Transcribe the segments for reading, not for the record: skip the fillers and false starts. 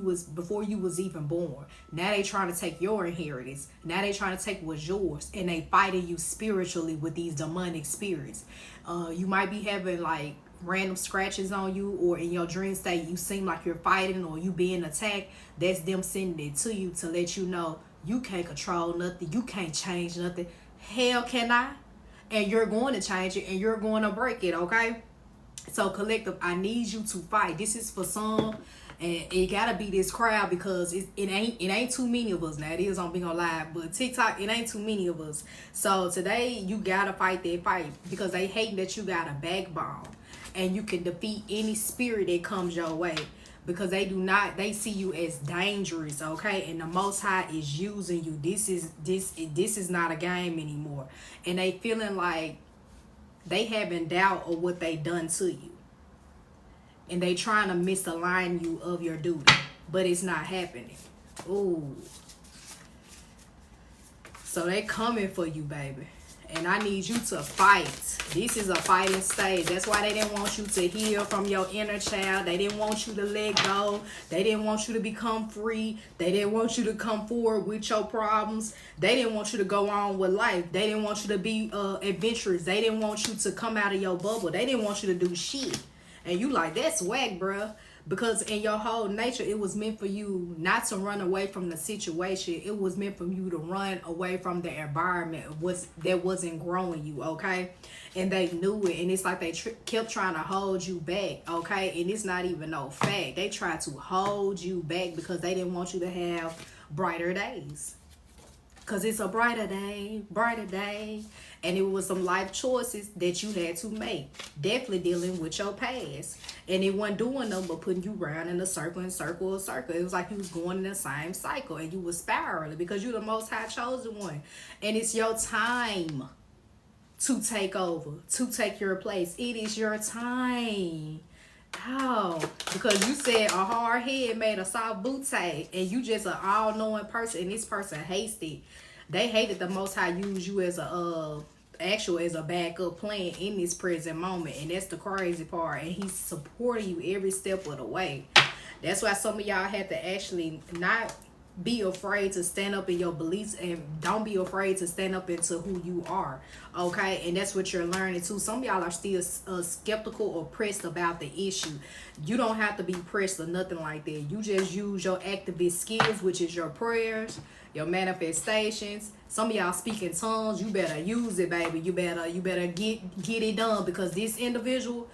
you was even born. Now they trying to take your inheritance. Now they trying to take what's yours, and they fighting you spiritually with these demonic spirits. You might be having like random scratches on you, or in your dream state you seem like you're fighting or you being attacked. That's them sending it to you to let you know you can't control nothing, you can't change nothing. Hell can I? And you're going to change it, and you're going to break it, okay? So collective, I need you to fight. This is for some, and it gotta be this crowd, because it ain't too many of us. Now it is on Being On Live, but TikTok, it ain't too many of us. So today you gotta fight that fight, because they hate that you got a backbone and you can defeat any spirit that comes your way, because they see you as dangerous, okay? And the Most High is using you. This is not a game anymore, and they feeling like they having doubt of what they done to you, and they trying to misalign you of your duty, but it's not happening. Ooh, so they coming for you, baby, and I need you to fight. This is a fighting stage. That's why they didn't want you to heal from your inner child. They didn't want you to let go. They didn't want you to become free. They didn't want you to come forward with your problems. They didn't want you to go on with life. They didn't want you to be adventurous. They didn't want you to come out of your bubble. They didn't want you to do shit. And you like, that's whack, bruh. Because in your whole nature, it was meant for you not to run away from the situation. It was meant for you to run away from the environment that wasn't growing you, okay? And they knew it. And it's like they kept trying to hold you back, okay? And it's not even no fact. They tried to hold you back because they didn't want you to have brighter days. Because it's a brighter day. And it was some life choices that you had to make. Definitely dealing with your past. And it wasn't doing them but putting you around in a circle and circle and circle. It was like you was going in the same cycle, and you was spiraling, because you're the Most High chosen one. And it's your time to take over, to take your place. It is your time. Oh, because you said a hard head made a soft booty, and you just an all-knowing person, and this person hates it. They hated the Most High use you as a as a backup plan in this present moment, and that's the crazy part. And he's supporting you every step of the way. That's why some of y'all have to actually not be afraid to stand up in your beliefs, and don't be afraid to stand up into who you are, okay? And that's what you're learning too. Some of y'all are still skeptical or pressed about the issue. You don't have to be pressed or nothing like that. You just use your activist skills, which is your prayers, your manifestations. Some of y'all speak in tongues. You better use it, baby. You better get it done, because this individual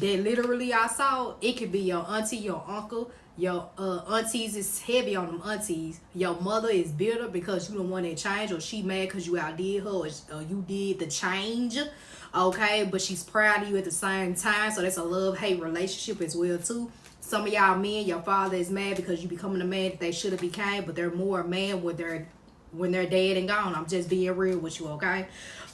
that literally I saw, it could be your auntie, your uncle. Your aunties is heavy on them aunties. Your mother is bitter because you the one that changed, or she mad because you outdid her, or you did the change, okay? But she's proud of you at the same time. So that's a love-hate relationship as well too. Some of y'all men, your father is mad because you becoming a man that they should have became, but they're more a man when they're dead and gone. I'm just being real with you, okay?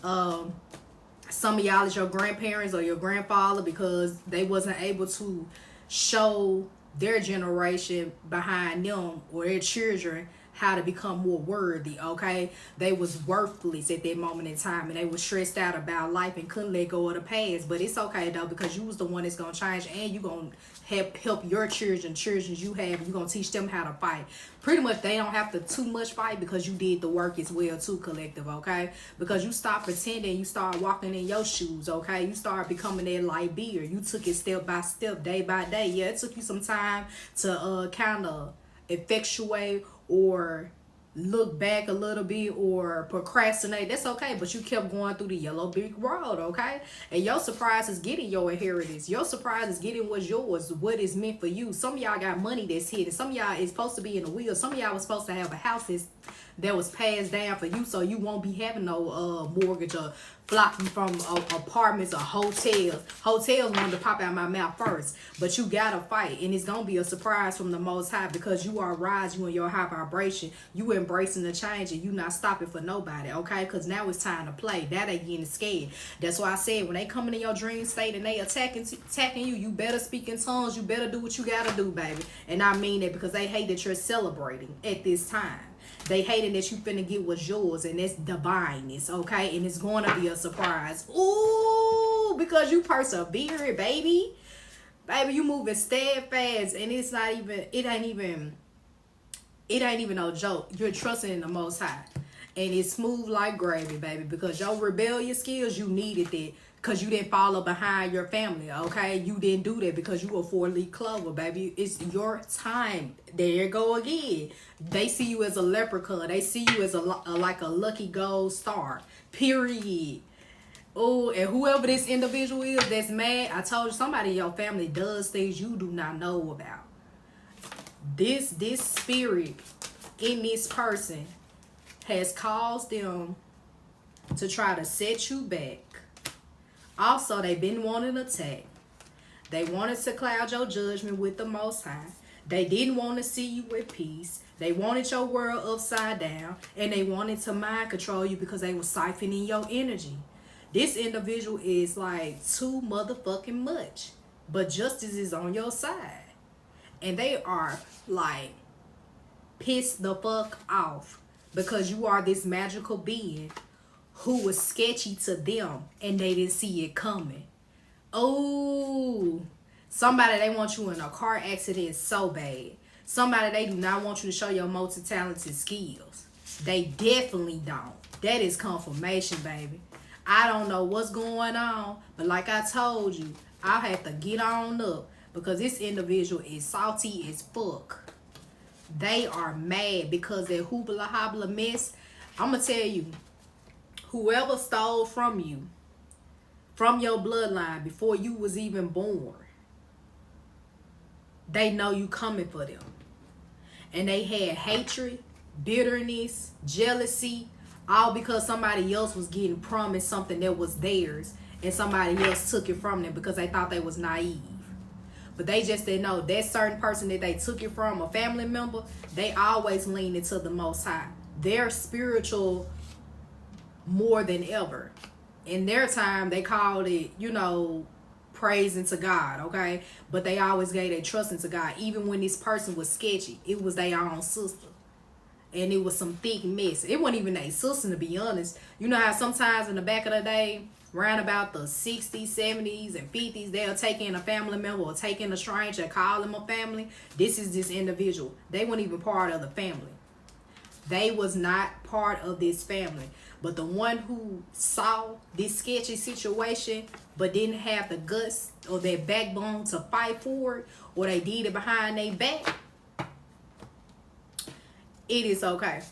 Some of y'all is your grandparents or your grandfather, because they wasn't able to show their generation behind them or their children how to become more worthy, okay? They was worthless at that moment in time, and they was stressed out about life and couldn't let go of the past. But it's okay though, because you was the one that's gonna change, and you gonna help your children you have, and you gonna teach them how to fight. Pretty much they don't have to too much fight, because you did the work as well too, collective, okay? Because you start pretending, you start walking in your shoes, okay? You start becoming that light beer. You took it step by step, day by day. Yeah, it took you some time to kind of effectuate or look back a little bit or procrastinate. That's okay, but you kept going through the yellow brick road, okay? And your surprise is getting your inheritance. Your surprise is getting what's yours, what is meant for you. Some of y'all got money that's hidden. Some of y'all is supposed to be in the will. Some of y'all was supposed to have a house that was passed down for you, so you won't be having no mortgage or flocking from apartments or hotels. Hotels wanted to pop out my mouth first, but you gotta fight, and it's gonna be a surprise from the Most High, because you are rising, you in your high vibration, you embracing the change, and you not stopping for nobody, okay? Because now it's time to play. That ain't getting scared. That's why I said, when they coming in your dream state and they attacking you, you better speak in tongues. You better do what you gotta do, baby. And I mean that, because they hate that you're celebrating at this time. They hating that you finna get what's yours, and that's divineness, okay? And it's going to be a surprise. Ooh, because you persevere, baby. Baby, you moving steadfast, and it ain't even no joke. You're trusting in the Most High. And it's smooth like gravy, baby, because your rebellious skills, you needed that because you didn't follow behind your family, okay? You didn't do that because you were 4-leaf clover, baby. It's your time. There you go again. They see you as a leprechaun. They see you as like a lucky gold star, period. Oh, and whoever this individual is that's mad, I told you, somebody in your family does things you do not know about. This spirit in this person has caused them to try to set you back. Also, they've been wanting to attack. They wanted to cloud your judgment with the Most High. They didn't want to see you with peace. They wanted your world upside down. And they wanted to mind control you because they were siphoning your energy. This individual is like too motherfucking much. But justice is on your side. And they are like pissed the fuck off because you are this magical being who was sketchy to them and they didn't see it coming. Oh, somebody they want you in a car accident so bad. Somebody they do not want you to show your multi-talented skills. They definitely don't. That is confirmation, baby. I don't know what's going on, but like I told you, I'll have to get on up because this individual is salty as fuck. They are mad because that hoobla hobbla mess. I'm going to tell you, whoever stole from you, from your bloodline before you was even born, they know you coming for them. And they had hatred, bitterness, jealousy, all because somebody else was getting promised something that was theirs and somebody else took it from them because they thought they was naive. But they just didn't know that certain person that they took it from, a family member, they always lean into the Most High. They're spiritual more than ever. In their time, they called it, praising to God, okay? But they always gave their trust into God. Even when this person was sketchy, it was their own sister. And it was some thick mess. It wasn't even their sister, to be honest. You know how sometimes in the back of the day, around about the 60s, 70s, and 50s, they'll take in a family member or take in a stranger, call them a family. This is this individual. They weren't even part of the family. They was not part of this family. But the one who saw this sketchy situation but didn't have the guts or their backbone to fight for it, or they did it behind their back, it is okay.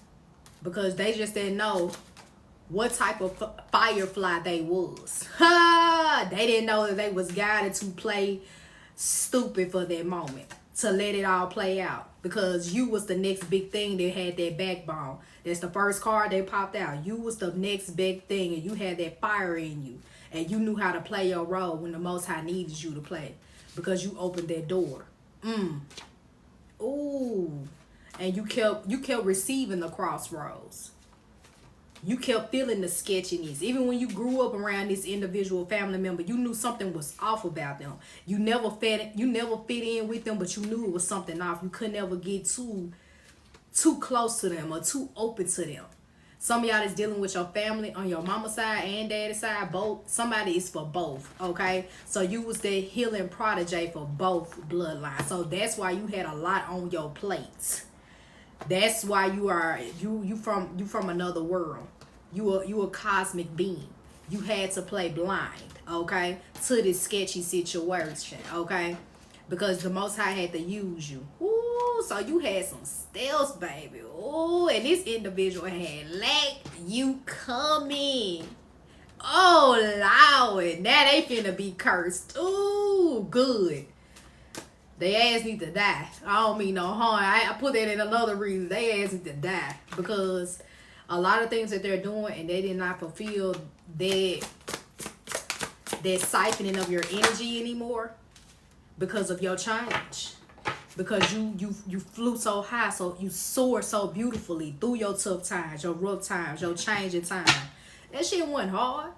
Because they just didn't know what type of firefly they was. They didn't know that they was guided to play stupid for that moment, to let it all play out, because you was the next big thing that had that backbone. That's the first card they popped out. You was the next big thing, and you had that fire in you, and you knew how to play your role when the Most High needed you to play, because you opened that door. Ooh. And you kept receiving the crossroads. You kept feeling the sketchiness. Even when you grew up around this individual family member, you knew something was off about them. You never fit in with them, but you knew it was something off. You could never get too close to them or too open to them. Some of y'all is dealing with your family on your mama side and daddy side, both. Somebody is for both, okay? So you was the healing prodigy for both bloodlines. So that's why you had a lot on your plate. That's why you from another world. You a cosmic being. You had to play blind, okay, to this sketchy situation, okay, because the Most High had to use you. Ooh, so you had some stealth, baby. Ooh, and this individual had let you coming. Oh Lord, now they finna be cursed. Ooh, good. They ass need to die. I don't mean no harm. I put that in another reason. They ass need to die. Because a lot of things that they're doing and they did not fulfill that siphoning of your energy anymore because of your change. Because you flew so high, so you soared so beautifully through your tough times, your rough times, your changing time. That shit wasn't hard.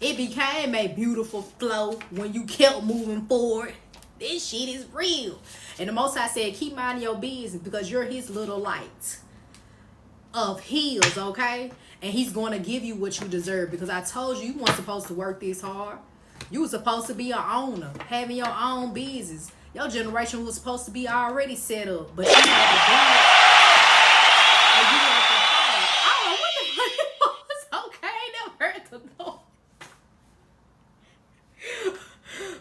It became a beautiful flow when you kept moving forward. This shit is real. And the Most High said, keep minding your business because you're his little light of heels, okay? And he's going to give you what you deserve, because I told you, you weren't supposed to work this hard. You was supposed to be an owner, having your own business. Your generation was supposed to be already set up, but you had to do it. And you had to fight. I don't know what the fuck it was. Okay, I never heard the noise.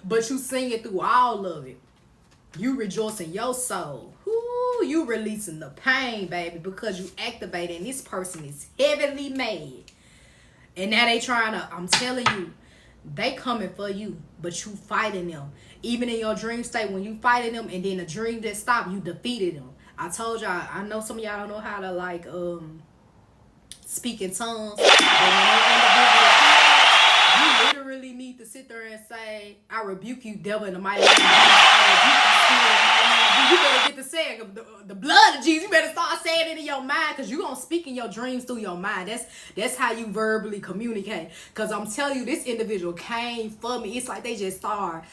But you sing it through all of it. You rejoice in your soul. Ooh, you releasing the pain, baby, because you activated and this person is heavily made. And now they trying to, I'm telling you, they coming for you, but you fighting them. Even in your dream state, when you fighting them and then the dream that stopped, you defeated them. I told y'all, I know some of y'all don't know how to like speak in tongues. But you literally need to sit there and say, I rebuke you, devil, in the mighty name of Jesus. I rebuke you, spirit in the mighty name of Jesus. You better get to saying the blood of Jesus. You better start saying it in your mind, because you're going to speak in your dreams through your mind. That's how you verbally communicate. Because I'm telling you, this individual came for me. It's like they just started,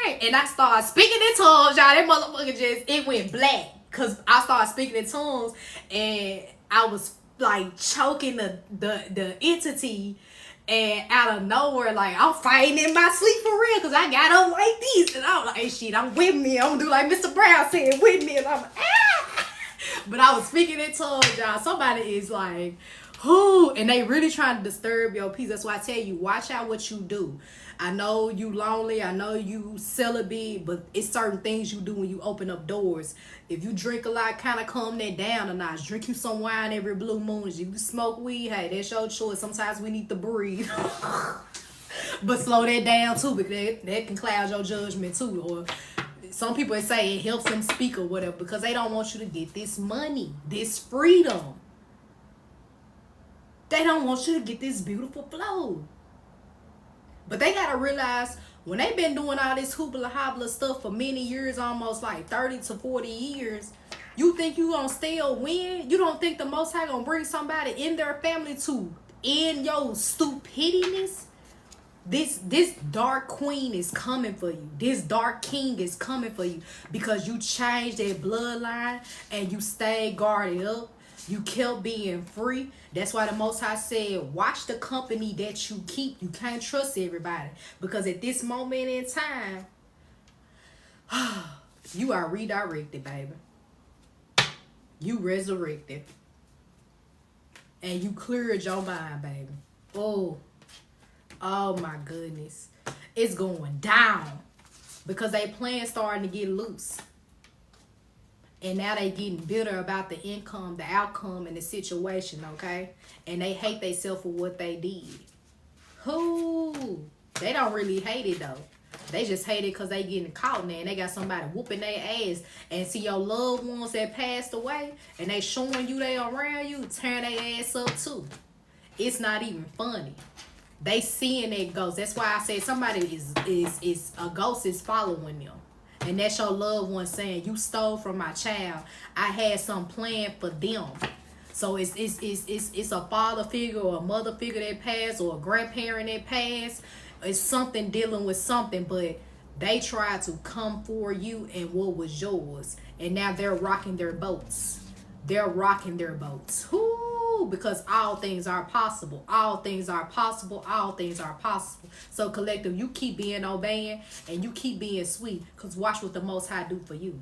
and I started speaking in tongues, y'all. That motherfucker it went black. Because I started speaking in tongues, and I was like choking the entity. And out of nowhere, like, I'm fighting in my sleep for real, because I got up like this. And I was like, hey, shit, I'm with me. I'm going to do like Mr. Brown said, with me. And I'm like, ah! But I was speaking in tongues, y'all. Somebody is like, whoo. And they really trying to disturb your peace. That's why I tell you, watch out what you do. I know you lonely. I know you celibate. But it's certain things you do when you open up doors. If you drink a lot, kind of calm that down a notch. Drink you some wine every blue moon. If you smoke weed, hey, that's your choice. Sometimes we need to breathe. But slow that down too, because that can cloud your judgment too. Or some people say it helps them speak or whatever, because they don't want you to get this money, this freedom. They don't want you to get this beautiful flow. But they got to realize, when they've been doing all this hoopla hobbla stuff for many years, almost like 30 to 40 years, you think you gonna still win? You don't think the Most High gonna bring somebody in their family to end your stupidness? This dark queen is coming for you. This dark king is coming for you, because you changed that bloodline and you stayed guarded up. You kept being free. That's why the Most High said, watch the company that you keep. You can't trust everybody, because at this moment in time, you are redirected, baby. You resurrected. And you cleared your mind, baby. Oh my goodness. It's going down, because they plan starting to get loose. And now they getting bitter about the income, the outcome, and the situation, okay? And they hate themselves for what they did. Who? They don't really hate it, though. They just hate it because they getting caught now, and they got somebody whooping their ass. And see your loved ones that passed away, and they showing you they around you, tearing their ass up too. It's not even funny. They seeing that ghost. That's why I said somebody is a ghost is following them. And that's your loved one saying, you stole from my child. I had some plan for them. So it's a father figure or a mother figure that passed, or a grandparent that passed. It's something dealing with something, but they tried to come for you and what was yours. And now they're rocking their boats. They're rocking their boats. Whoo, because all things are possible. All things are possible. All things are possible. So collective, you keep being obeying and you keep being sweet, because watch what the Most High do for you.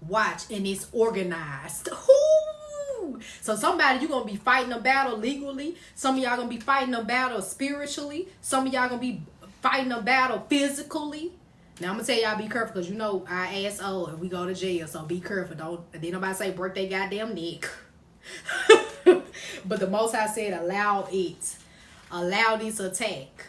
Watch, and it's organized. Whoo! So somebody, you're going to be fighting a battle legally. Some of y'all going to be fighting a battle spiritually. Some of y'all going to be fighting a battle physically. Now, I'm going to tell y'all, be careful, because you know our ass old and we go to jail. So be careful. Don't nobody say break their goddamn neck. But the Most High said allow it. Allow this attack.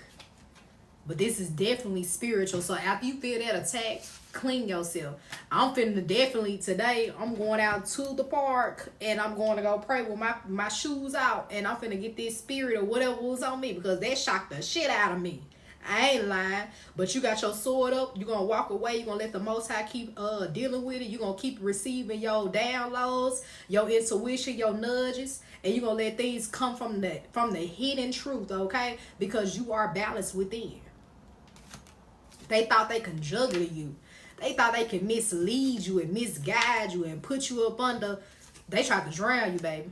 But this is definitely spiritual. So after you feel that attack, clean yourself. I'm finna definitely today, I'm going out to the park and I'm going to go pray with my shoes out. And I'm finna get this spirit or whatever was on me, because that shocked the shit out of me. I ain't lying. But you got your sword up. You're going to walk away. You're going to let the Most High keep dealing with it. You're going to keep receiving your downloads, your intuition, your nudges. And you're going to let things come from the hidden truth, okay? Because you are balanced within. They thought they could juggle you. They thought they could mislead you and misguide you and put you up under. They tried to drown you, baby.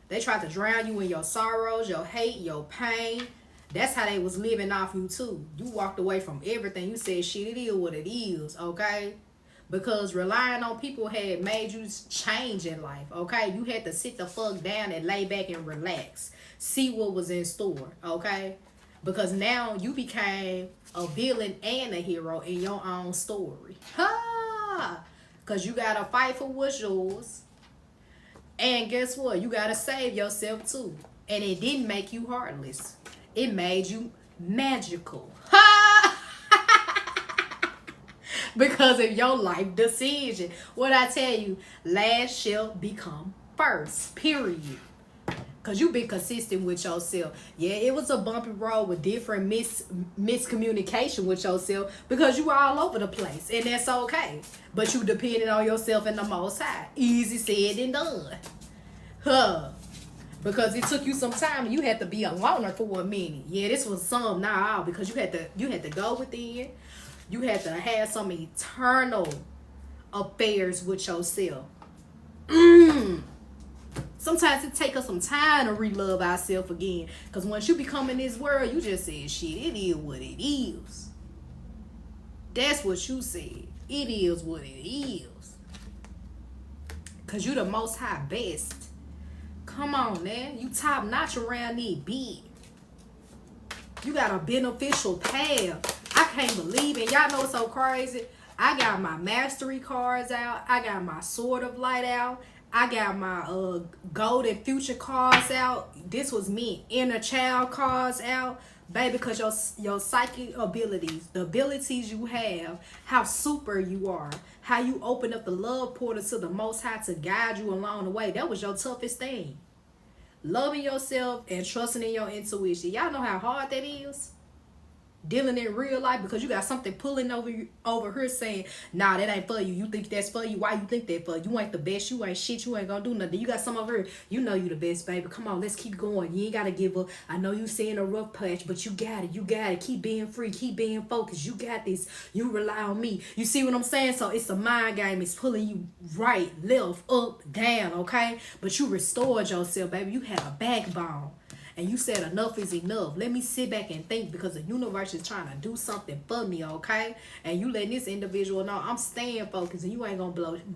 They tried to drown you in your sorrows, your hate, your pain. That's how they was living off you too. You walked away from everything. You said, shit, it is what it is, okay? Because relying on people had made you change in life, okay? You had to sit the fuck down and lay back and relax. See what was in store, okay? Because now you became a villain and a hero in your own story. Ha! Because you got to fight for what's yours. And guess what? You got to save yourself too. And it didn't make you heartless. It made you magical. Ha! Because of your life decision. What I tell you, last shall become first. Period. Because you been consistent with yourself. Yeah, it was a bumpy road with different miscommunication with yourself. Because you were all over the place. And that's okay. But you depended on yourself and the Most High. Easy said and done. Huh. Because it took you some time and you had to be a loner for a minute. Yeah, this was some, not all. Because you had to go within. You had to have some eternal affairs with yourself. Sometimes it takes us some time to re-love ourselves again. Because once you become in this world, you just said, shit, it is what it is. That's what you said. It is what it is. Because you the Most High best. Come on, man. You top notch around these big. You got a beneficial path. I can't believe it. Y'all know what's so crazy? I got my mastery cards out. I got my sword of light out. I got my golden future cards out. This was me. Inner child cards out. Baby, because your psychic abilities, the abilities you have, how super you are, how you open up the love portal to the Most High to guide you along the way. That was your toughest thing. Loving yourself and trusting in your intuition. Y'all know how hard that is? Dealing in real life because you got something pulling over here saying, nah, that ain't for you. You think that's for you? Why you think that for you? You ain't the best. You ain't shit. You ain't gonna do nothing. You got some over here. You know you the best, baby. Come on, let's keep going. You ain't gotta give up. I know you seeing a rough patch, but you got it. You got it. Keep being free. Keep being focused. You got this. You rely on me. You see what I'm saying? So it's a mind game. It's pulling you right, left, up, down, okay? But you restored yourself, baby. You had a backbone. And you said enough is enough. Let me sit back and think because the universe is trying to do something for me, okay? And you letting this individual know I'm staying focused and you ain't going to blow